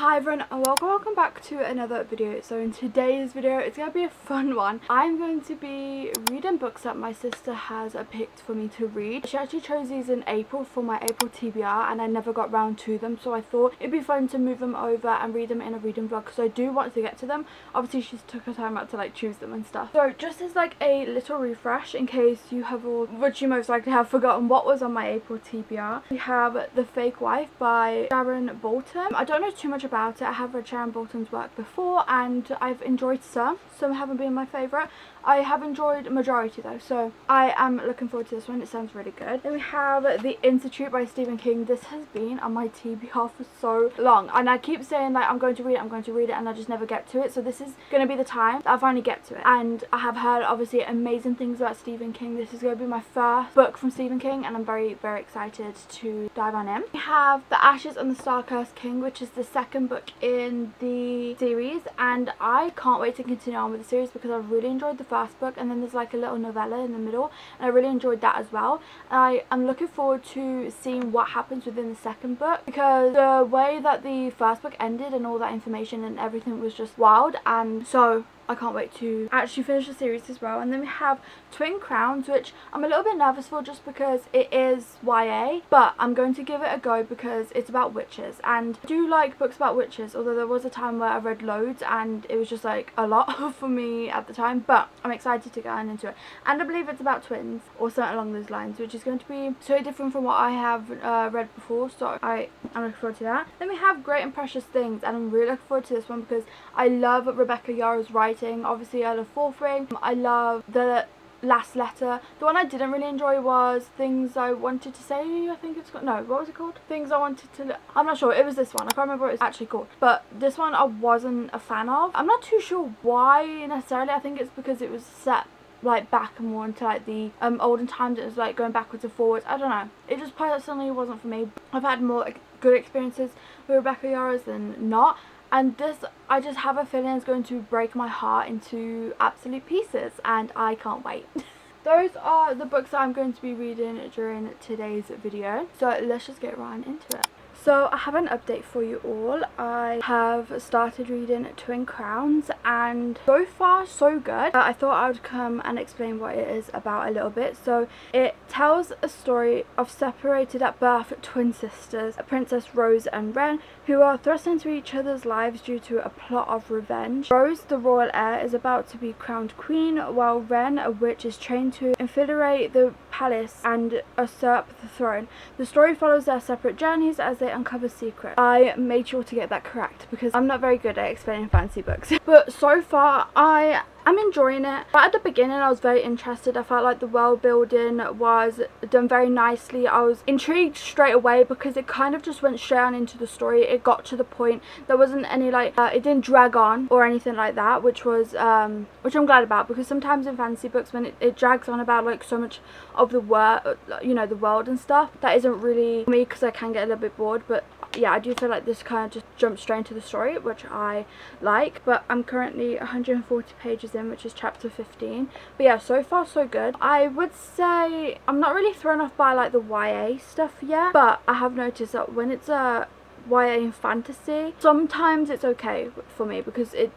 Hi everyone and welcome back to another video. So in today's video it's going to be a fun one. I'm going to be reading books that my sister has picked for me to read. She actually chose these in April for my April TBR and I never got round to them, so I thought it'd be fun to move them over and read them in a reading vlog because I do want to get to them. Obviously she's took her time out to like choose them and stuff. So just as like a little refresh in case you have all, which you most likely have, forgotten what was on my April TBR. We have The Fake Wife by Sharon Bolton. I don't know too much about it. I have read Sharon Bolton's work before and I've enjoyed some haven't been my favourite. I have enjoyed majority though, so I am looking forward to this one. It sounds really good. Then we have The Institute by Stephen King. This has been on my TBR for so long and I keep saying like I'm going to read it and I just never get to it, so this is going to be the time that I finally get to it. And I have heard obviously amazing things about Stephen King. This is going to be my first book from Stephen King and I'm very excited to dive on in. We have The Ashes and the Star-Cursed King, which is the second book in the series, and I can't wait to continue on with the series because I really enjoyed the first book, and then there's like a little novella in the middle and I really enjoyed that as well. I am looking forward to seeing what happens within the second book because the way that the first book ended and all that information and everything was just wild, and so I can't wait to actually finish the series as well. And then we have Twin Crowns, which I'm a little bit nervous for just because it is YA, but I'm going to give it a go because it's about witches and I do like books about witches, although there was a time where I read loads and it was just like a lot for me at the time, but I'm excited to get into it. And I believe it's about twins or something along those lines, which is going to be so different from what I have read before, so I'm looking forward to that. Then we have Great and Precious Things, and I'm really looking forward to this one because I love Rebecca Yarros's writing. Obviously I love Fourth Ring, I love The Last Letter. The one I didn't really enjoy was Things I Wanted to Say, I think it's called. No, what was it called? Things I Wanted to... I'm not sure. It was this one. I can't remember what it's actually called. But this one I wasn't a fan of. I'm not too sure why necessarily. I think it's because it was set like back and more into like the olden times. It was like going backwards and forwards. I don't know. It just personally wasn't for me. I've had more good experiences with Rebecca Yarros than not. And this, I just have a feeling is going to break my heart into absolute pieces and I can't wait. Those are the books that I'm going to be reading during today's video. So let's just get right into it. So I have an update for you all. I have started reading Twin Crowns and so far so good. I thought I would come and explain what it is about a little bit. So it tells a story of separated at birth twin sisters, Princess Rose and Wren, who are thrust into each other's lives due to a plot of revenge. Rose, the royal heir, is about to be crowned queen, while Wren, a witch, is trained to infiltrate the palace and usurp the throne. The story follows their separate journeys as they uncover secrets. I made sure to get that correct because I'm not very good at explaining fancy books. But so far I'm enjoying it. But at the beginning I was very interested. I felt like the world building was done very nicely. I was intrigued straight away because it kind of just went straight on into the story. It got to the point. There wasn't any like it didn't drag on or anything like that, which was which I'm glad about, because sometimes in fantasy books when it drags on about like so much of the world, you know, the world and stuff, that isn't really me because I can get a little bit bored. But yeah, I do feel like this kind of just jumped straight into the story, which I like. But I'm currently 140 pages in, which is chapter 15. But yeah, so far so good. I would say I'm not really thrown off by like the YA stuff yet, but I have noticed that when it's a YA and fantasy, sometimes it's okay for me because it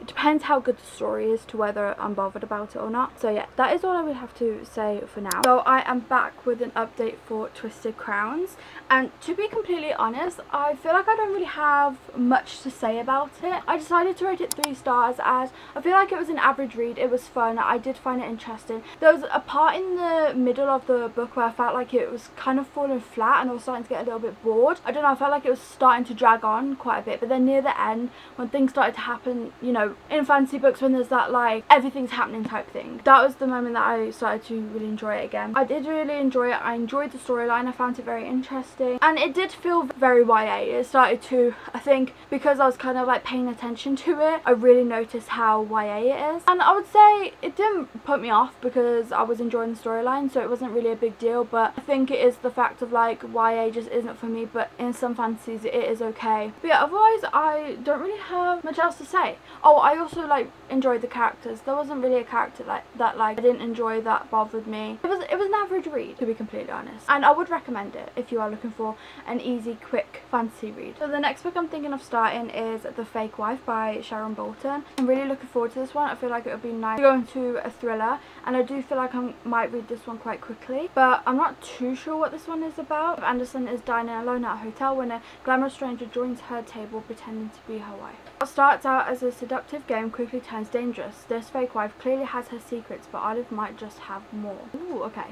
depends how good the story is to whether I'm bothered about it or not. So yeah, that is all I would have to say for now. So I am back with an update for Twisted Crowns, and to be completely honest, I feel like I don't really have much to say about it. I decided to rate it 3 stars as I feel like it was an average read. It was fun. I did find it interesting. There was a part in the middle of the book where I felt like it was kind of falling flat and I was starting to get a little bit bored. I don't know, I felt like it was starting to drag on quite a bit, but then near the end when things started to happen, you know, in fantasy books when there's that like everything's happening type thing, that was the moment that I started to really enjoy it again. I did really enjoy it. I enjoyed the storyline. I found it very interesting and it did feel very YA. It started to, I think because I was kind of like paying attention to it, I really noticed how YA it is, and I would say it didn't put me off because I was enjoying the storyline, so it wasn't really a big deal. But I think it is the fact of like YA just isn't for me, but in some fantasy fantasies, it is okay. But yeah, otherwise I don't really have much else to say. Oh, I also like enjoyed the characters. There wasn't really a character like that I didn't enjoy that bothered me. It was an average read, to be completely honest, and I would recommend it if you are looking for an easy, quick fantasy read. So the next book I'm thinking of starting is The Fake Wife by Sharon Bolton. I'm really looking forward to this one. I feel like it would be nice to go into a thriller, and I do feel like I might read this one quite quickly, but I'm not too sure what this one is about. Anderson is dining alone at a hotel when a glamorous stranger joins her table pretending to be her wife. What starts out as a seductive game quickly turns dangerous. This fake wife clearly has her secrets, but Olive might just have more. Ooh, okay.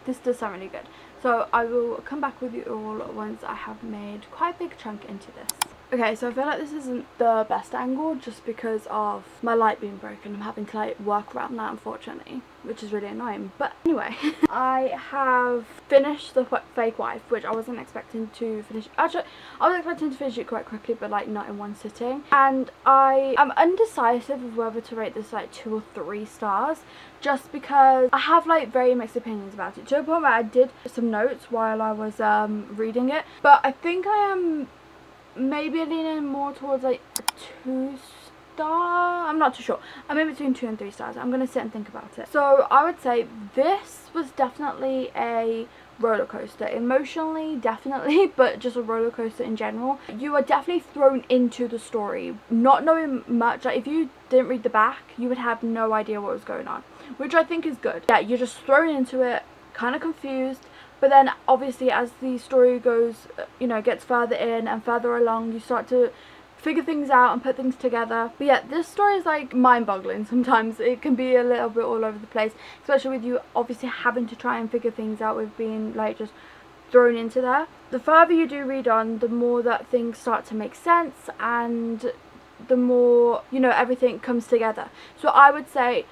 This does sound really good. So I will come back with you all once I have made quite a big chunk into this. Okay, so I feel like this isn't the best angle just because of my light being broken. I'm having to like work around that, unfortunately, which is really annoying. But anyway, I have finished The Fake Wife, which I wasn't expecting to finish. Actually, I was expecting to finish it quite quickly, but like not in one sitting. And I am undecisive of whether to rate this like 2 or 3 stars, just because I have like very mixed opinions about it, to the point where I did some notes while I was reading it. But I think I am maybe leaning more towards like a 2 star. I'm not too sure. I'm in between 2 and 3 stars. I'm gonna sit and think about it. So I would say this was definitely a roller coaster, emotionally definitely, but just a roller coaster in general. You are definitely thrown into the story, not knowing much. Like if you didn't read the back, you would have no idea what was going on, which I think is good. Yeah, you're just thrown into it, kind of confused. But then obviously as the story goes, you know, gets further in and further along, you start to figure things out and put things together. But yeah, this story is like mind-boggling sometimes. It can be a little bit all over the place, especially with you obviously having to try and figure things out with being like just thrown into there. The further you do read on, the more that things start to make sense and the more, you know, everything comes together. So I would say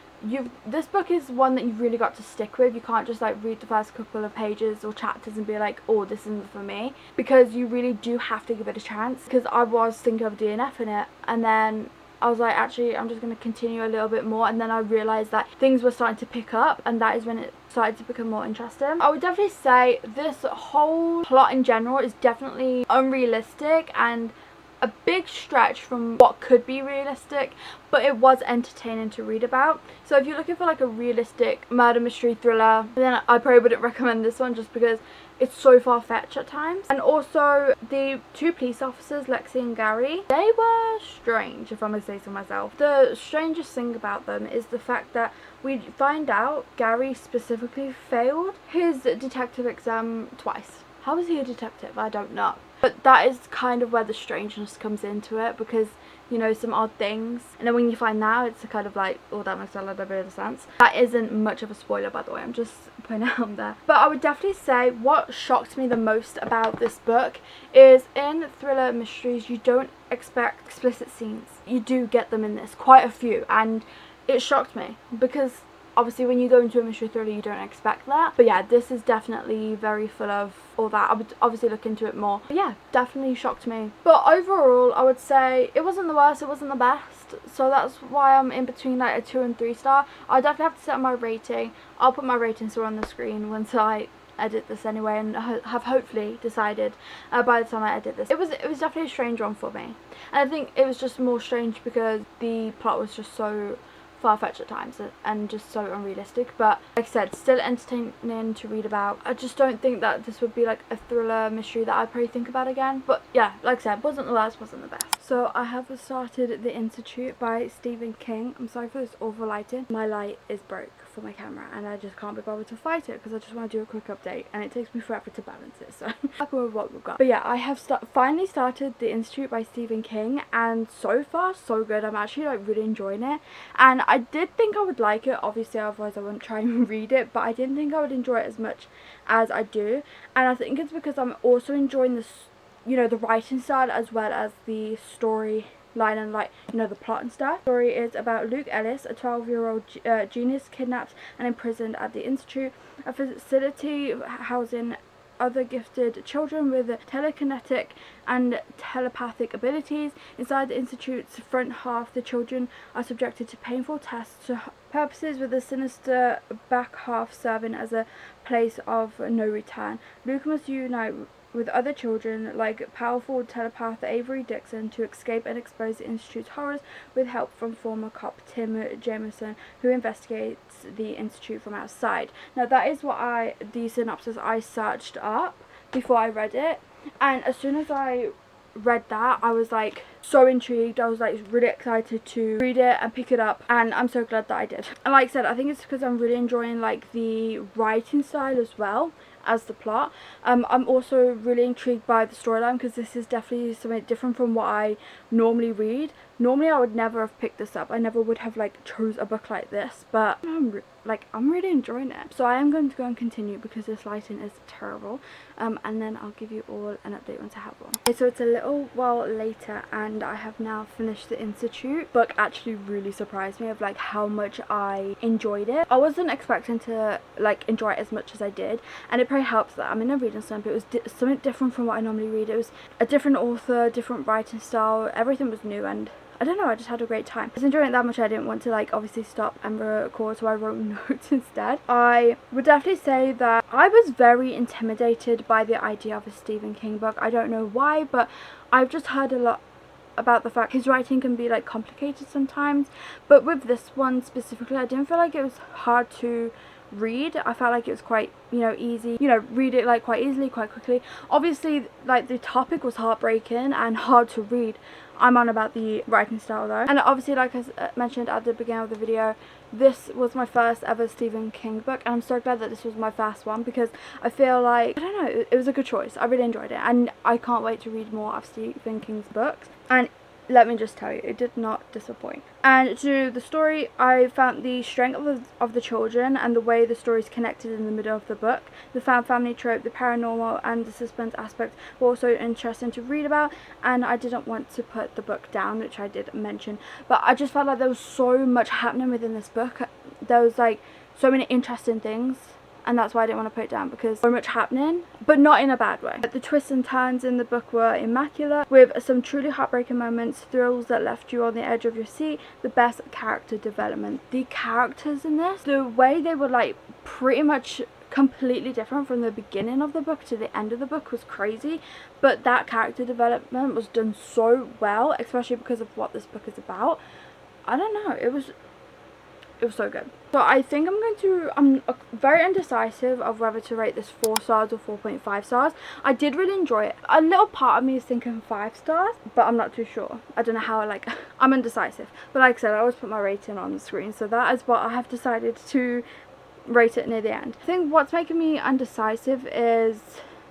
this book is one that you've really got to stick with. You can't just like read the first couple of pages or chapters and be like, oh, this isn't for me, because you really do have to give it a chance. Because I was thinking of DNFing it, and then I was like, actually I'm just going to continue a little bit more, and then I realised that things were starting to pick up, and that is when it started to become more interesting. I would definitely say this whole plot in general is definitely unrealistic and a big stretch from what could be realistic, but it was entertaining to read about. So if you're looking for like a realistic murder mystery thriller, then I probably wouldn't recommend this one, just because it's so far-fetched at times. And also the 2 police officers, Lexi and Gary, they were strange, if I must say so myself. The strangest thing about them is the fact that we find out Gary specifically failed his detective exam twice. How was he a detective? I don't know. But that is kind of where the strangeness comes into it, because, you know, some odd things. And then when you find out, it's kind of like, oh, that makes a little bit of sense. That isn't much of a spoiler, by the way. I'm just putting it out there. But I would definitely say what shocked me the most about this book is in thriller mysteries, you don't expect explicit scenes. You do get them in this, quite a few. And it shocked me, because obviously when you go into a mystery thriller you don't expect that. But yeah, this is definitely very full of all that. I would obviously look into it more. But yeah, definitely shocked me. But overall I would say it wasn't the worst, it wasn't the best. So that's why I'm in between like a 2 and 3 star. I'll definitely have to set my rating. I'll put my rating still on the screen once I edit this anyway, and have hopefully decided by the time I edit this. It was definitely a strange one for me. And I think it was just more strange because the plot was just so far-fetched at times and just so unrealistic, but like I said, still entertaining to read about. I just don't think that this would be like a thriller mystery that I'd probably think about again. But yeah, like I said, wasn't the worst, wasn't the best. So I have started The Institute by Stephen King. I'm sorry for this awful lighting. My light is broke for my camera and I just can't be bothered to fight it because I just want to do a quick update and it takes me forever to balance it, so back with what we've got. But yeah, I have finally started The Institute by Stephen King, and so far so good. I'm actually like really enjoying it, and I did think I would like it, obviously otherwise I wouldn't try and read it, but I didn't think I would enjoy it as much as I do. And I think it's because I'm also enjoying this, you know, the writing style as well as the story line and, like, you know, the plot and stuff. The story is about Luke Ellis, a 12-year-old genius kidnapped and imprisoned at the Institute, a facility housing other gifted children with telekinetic and telepathic abilities. Inside the Institute's front half, the children are subjected to painful tests to purposes, with the sinister back half serving as a place of no return. Luke must unite with other children like powerful telepath Avery Dixon to escape and expose the Institute's horrors with help from former cop Tim Jameson, who investigates the Institute from outside. Now that is what the synopsis I searched up before I read it, and as soon as I read that, I was like so intrigued. I was like really excited to read it and pick it up, and I'm so glad that I did. And like I said, I think it's because I'm really enjoying like the writing style as well as the plot. I'm also really intrigued by the storyline, because this is definitely something different from what I normally read. Normally I would never have picked this up. I never would have like chose a book like this, but I'm really enjoying it. So I am going to go and continue because this lighting is terrible, and then I'll give you all an update once I have one. Okay, so it's a little while later and I have now finished the Institute. Book actually really surprised me of like how much I enjoyed it. I wasn't expecting to like enjoy it as much as I did, and it probably helps that I'm in a reading slump. It was something different from what I normally read. It was a different author, different writing style, everything was new, and I don't know, I just had a great time. I was enjoying it that much I didn't want to like obviously stop and record, so I wrote notes instead. I would definitely say that I was very intimidated by the idea of a Stephen King book. I don't know why, but I've just heard a lot about the fact his writing can be like complicated sometimes, but with this one specifically I didn't feel like it was hard to read. I felt like it was quite, you know, easy, you know, read it like quite easily, quite quickly. Obviously like the topic was heartbreaking and hard to read. I'm on about the writing style though, and obviously like I mentioned at the beginning of the video, this was my first ever Stephen King book, and I'm so glad that this was my first one, because I feel like, I don't know, it was a good choice. I really enjoyed it, and I can't wait to read more of Stephen King's books. And let me just tell you, it did not disappoint. And to the story, I found the strength of the children and the way the story is connected in the middle of the book. The found family trope, the paranormal and the suspense aspect were also interesting to read about, and I didn't want to put the book down, which I did mention, but I just felt like there was so much happening within this book. There was like so many interesting things, and that's why I didn't want to put it down, because so much happening, but not in a bad way. The twists and turns in the book were immaculate, with some truly heartbreaking moments, thrills that left you on the edge of your seat, the best character development. The characters in this, the way they were like pretty much completely different from the beginning of the book to the end of the book was crazy, but that character development was done so well, especially because of what this book is about. I don't know, it was so good. So I think I'm very indecisive of whether to rate this 4 stars or 4.5 stars. I did really enjoy it. A little part of me is thinking 5 stars, but I'm not too sure. I don't know how, like, I'm indecisive. But like I said, I always put my rating on the screen, so that is what I have decided to rate it near the end. I think what's making me undecisive is,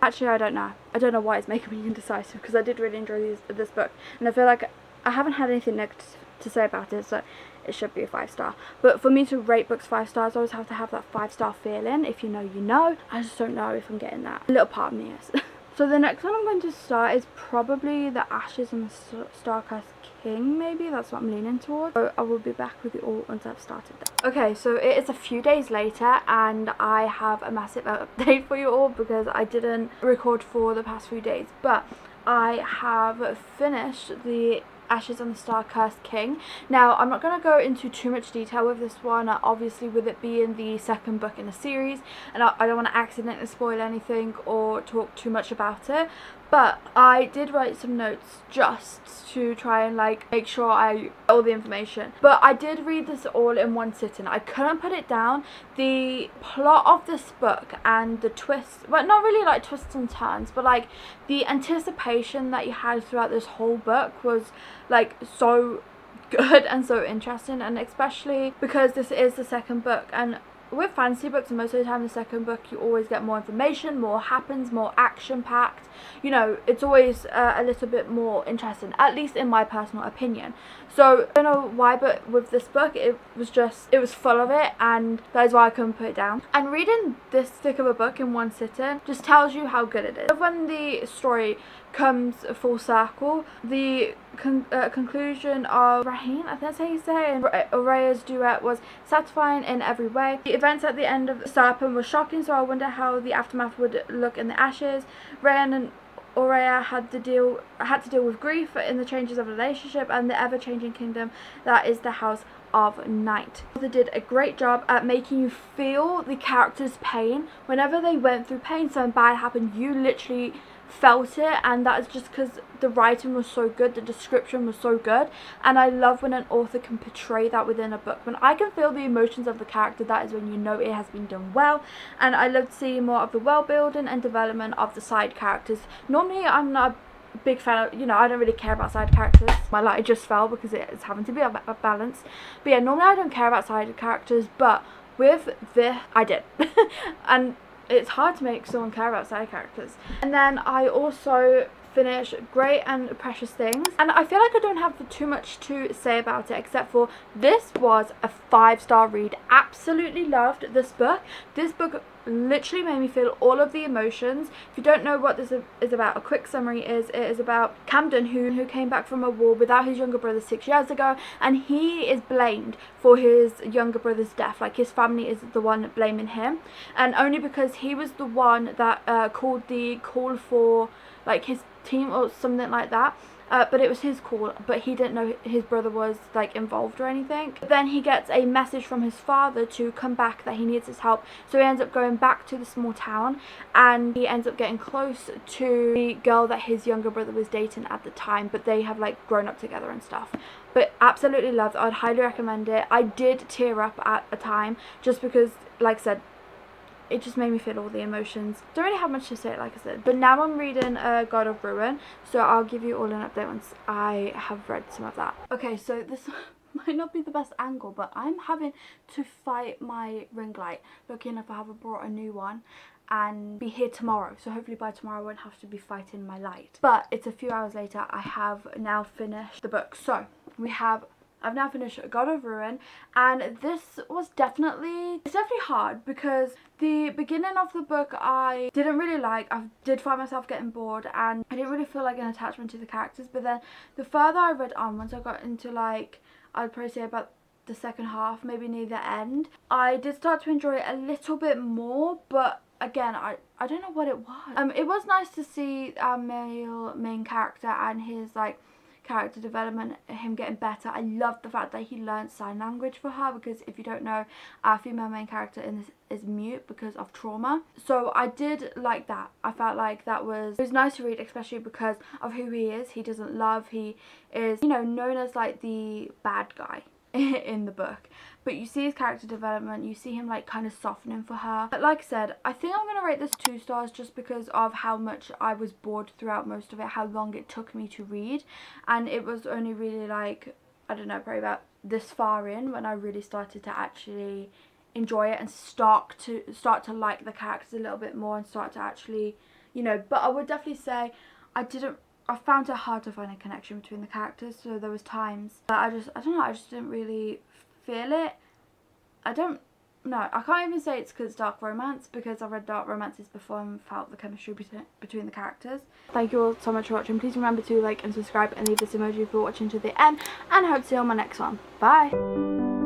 actually I don't know why it's making me indecisive, because I did really enjoy this book, and I feel like I haven't had anything negative to say about it, so it should be a 5 star. But for me to rate books 5 stars, I always have to have that 5 star feeling. If you know, you know. I just don't know if I'm getting that. A little part of me is. So the next one I'm going to start is probably The Ashes and the Star-Cursed King, maybe. That's what I'm leaning towards. So I will be back with you all once I've started that. Okay, so it is a few days later, and I have a massive update for you all, because I didn't record for the past few days. But I have finished The Ashes and the Star-Cursed King. Now, I'm not going to go into too much detail with this one, obviously with it being the second book in the series, and I don't want to accidentally spoil anything or talk too much about it, but I did write some notes just to try and like make sure I get all the information. But I did read this all in one sitting. I couldn't put it down. The plot of this book and the twists, well, not really like twists and turns, but like the anticipation that you had throughout this whole book was like so good and so interesting, and especially because this is the second book, and with fantasy books, most of the time the second book you always get more information, more happens, more action packed, you know, it's always a little bit more interesting, at least in my personal opinion. So I don't know why, but with this book it was full of it, and that is why I couldn't put it down. And reading this thick of a book in one sitting just tells you how good it is. When the story comes full circle, the conclusion of Raheen, I think that's how you say it, and Aurea's duet was satisfying in every way. The events at the end of The Serpent were shocking, so I wonder how the aftermath would look in The Ashes. Rayan and Aurea had to deal with grief in the changes of relationship and the ever-changing kingdom that is the House of Night. They did a great job at making you feel the characters' pain. Whenever they went through pain, something bad happened, you literally felt it, and that is just because the writing was so good, the description was so good, and I love when an author can portray that within a book. When I can feel the emotions of the character, that is when you know it has been done well. And I love to see more of the world building and development of the side characters. Normally I'm not a big fan of, I don't really care about side characters. My light just fell because it's having to be a balance. But yeah, normally I don't care about side characters, but with this I did. And it's hard to make someone care about side characters. And then I also finished Great and Precious Things, and I feel like I don't have too much to say about it, except for this was a 5-star read. Absolutely loved this book. This book literally made me feel all of the emotions. If you don't know what this is about, a quick summary is, it is about Camden who came back from a war without his younger brother 6 years ago, and he is blamed for his younger brother's death. Like, his family is the one blaming him, and only because he was the one that called the call for like his team or something like that. But it was his call, but he didn't know his brother was like involved or anything. But then he gets a message from his father to come back, that he needs his help, so he ends up going back to the small town, and he ends up getting close to the girl that his younger brother was dating at the time, but they have like grown up together and stuff. But absolutely loved. I'd highly recommend it. I did tear up at a time, just because, like I said, it just made me feel all the emotions. Don't really have much to say, like I said. But now I'm reading God of Ruin, so I'll give you all an update once I have read some of that. Okay, so this might not be the best angle, but I'm having to fight my ring light. Lucky enough, I have brought a new one and be here tomorrow, so hopefully by tomorrow I won't have to be fighting my light. But it's a few hours later. I have now finished the book. So I've now finished God of Ruin, and this was definitely hard, because the beginning of the book I didn't really like. I did find myself getting bored, and I didn't really feel like an attachment to the characters. But then the further I read on, once I got into, like, I'd probably say about the second half, maybe near the end, I did start to enjoy it a little bit more. But again, I don't know what it was. It was nice to see our male main character and his like character development, him getting better. I loved the fact that he learned sign language for her, because if you don't know, our female main character in this is mute because of trauma. So I did like that. I felt like it was nice to read, especially because of who he is. He doesn't love, he is, known as like the bad guy in the book, but you see his character development, you see him like kind of softening for her. But like I said, I think I'm gonna rate this 2 stars, just because of how much I was bored throughout most of it, how long it took me to read, and it was only really like, I don't know, probably about this far in when I really started to actually enjoy it and start to like the characters a little bit more, and start to actually, but I would definitely say I found it hard to find a connection between the characters. So there was times that I don't know, I just didn't really feel it. I can't even say it's because dark romance, because I've read dark romances before and felt the chemistry between the characters. Thank you all so much for watching. Please remember to like and subscribe, and leave this emoji if you're watching to the end, and I hope to see you on my next one. Bye!